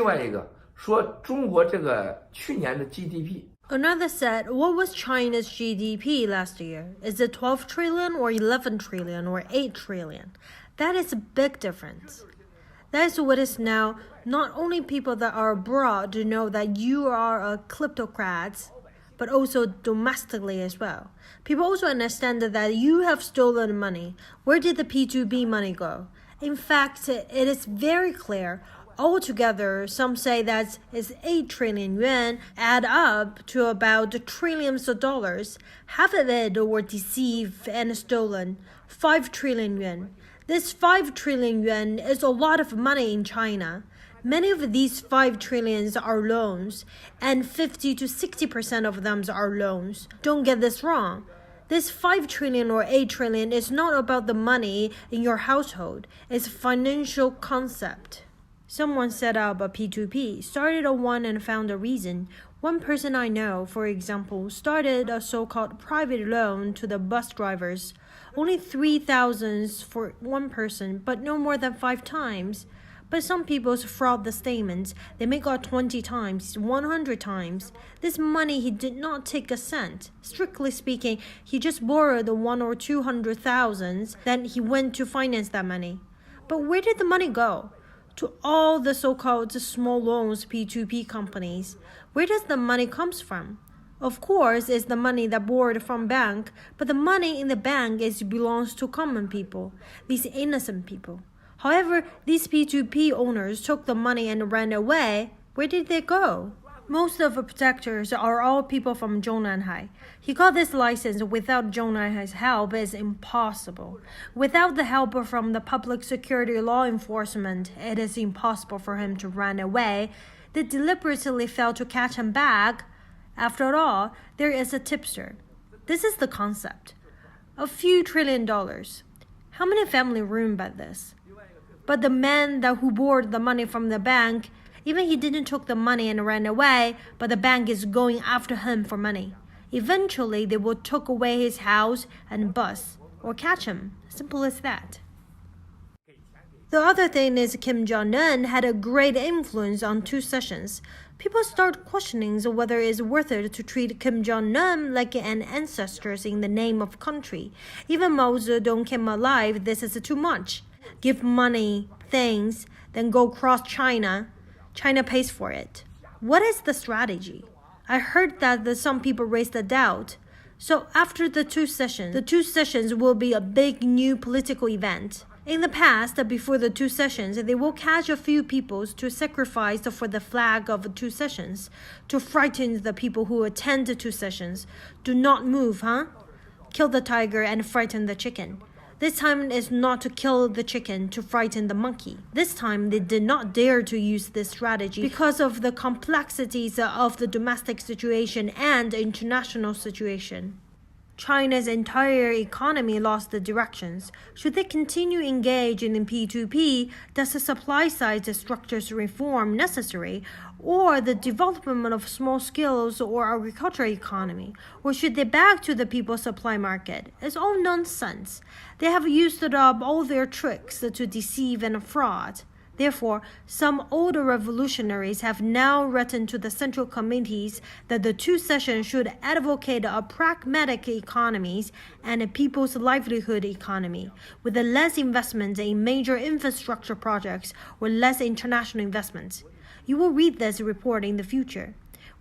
另外一个说中国这个去年的 GDP。 Another said, what was China's GDP last year? Is it 12 trillion or 11 trillion or 8 trillion? That is a big difference. That is what is now. Not only people that are abroad to know that you are a kleptocrat, but also domestically as well. People also understand that you have stolen money. Where did the P2P money go? In fact, it is very clear. Altogether, some say that it's 8 trillion yuan, add up to about trillions of dollars. Half of it were deceived and stolen. 5 trillion yuan. This 5 trillion yuan is a lot of money in China. Many of these 5 trillions are loans, and 50 to 60% of them are loans. Don't get this wrong. This 5 trillion or 8 trillion is not about the money in your household. It's a financial concept. Someone set up a P2P, started a one and found a reason. One person I know, for example, started a so-called private loan to the bus drivers. Only 3,000 for one person, but no more than 5 times. But some people fraud the statements. They make out 20 times, 100 times. This money, he did not take a cent. Strictly speaking, he just borrowed 100,000 or 200,000. Then he went to finance that money. But where did the money go? To all the so-called small loans P2P companies. Where does the money comes from? Of course, it's the money that borrowed from bank, but the money in the bank belongs to common people, these innocent people. However, these P2P owners took the money and ran away. Where did they go? Most of the protectors are all people from Jong. He got this license without Jong's help is impossible. Without the help from the public security law enforcement, it is impossible for him to run away. They deliberately failed to catch him back. After all, there is a tipster. This is the concept. A few $1 trillion. How many families ruined by this? But the man who borrowed the money from the bank, even he didn't took the money and ran away, but the bank is going after him for money. Eventually, they will take away his house and bus, or catch him. Simple as that. The other thing is Kim Jong-un had a great influence on 2 sessions. People start questioning whether it's worth it to treat Kim Jong-un like an ancestor in the name of country. Even Mao Zedong came alive, this is too much. Give money, things, then go cross China. China pays for it. What is the strategy? I heard that some people raised a doubt. So after the 2 sessions will be a big new political event. In the past, before the 2 sessions, they will catch a few people to sacrifice for the flag of 2 sessions, to frighten the people who attend the 2 sessions. Do not move, huh? Kill the tiger and frighten the chicken. This time is not to kill the chicken, to frighten the monkey. This time they did not dare to use this strategy because of the complexities of the domestic situation and international situation. China's entire economy lost the directions. Should they continue engage in P2P, does the supply side structures reform necessary, or the development of small skills or agricultural economy, or should they back to the people's supply market? It's all nonsense. They have used up all their tricks to deceive and fraud. Therefore, some older revolutionaries have now written to the central committees that the 2 sessions should advocate a pragmatic economy and a people's livelihood economy, with less investment in major infrastructure projects or less international investments. You will read this report in the future.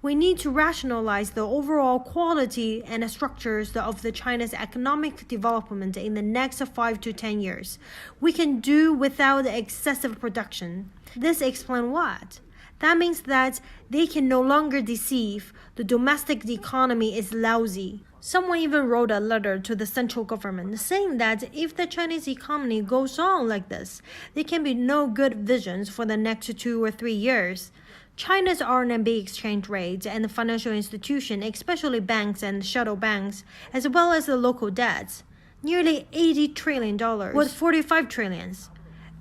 We need to rationalize the overall quality and structures of the China's economic development in the next 5 to 10 years. We can do without excessive production. This explains what? That means that they can no longer deceive. The domestic economy is lousy. Someone even wrote a letter to the central government saying that if the Chinese economy goes on like this, there can be no good visions for the next 2 or 3 years. China's RMB exchange rate and the financial institution, especially banks and shadow banks, as well as the local debts, nearly $80 trillion, with 45 trillions.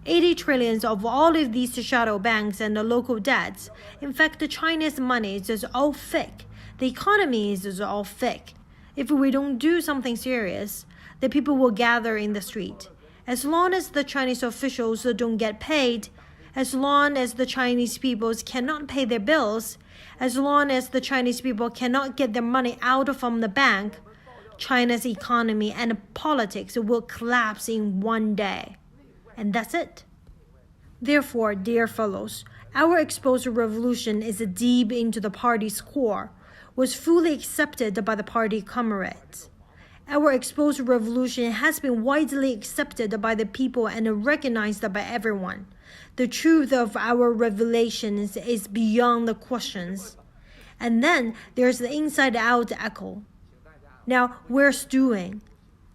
80 trillions of all of these shadow banks and the local debts. In fact, the Chinese money is just all fake. The economy is just all fake. If we don't do something serious, the people will gather in the street. As long as the Chinese officials don't get paid, As long as the Chinese people cannot pay their bills, as long as the Chinese people cannot get their money out from the bank, China's economy and politics will collapse in one day. And that's it. Therefore, dear fellows, our exposed revolution is deep into the party's core, was fully accepted by the party comrades. Our exposed revolution has been widely accepted by the people and recognized by everyone. The truth of our revelations is beyond the questions. And then there's the inside-out echo. Now we're stewing.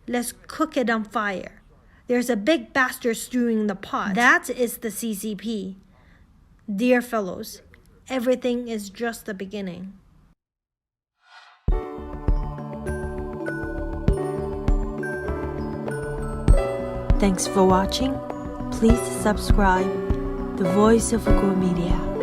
Let's cook it on fire. There's a big bastard stewing in the pot. That is the CCP. Dear fellows, everything is just the beginning. Thanks for watching. Please subscribe. The Voice of Go Media.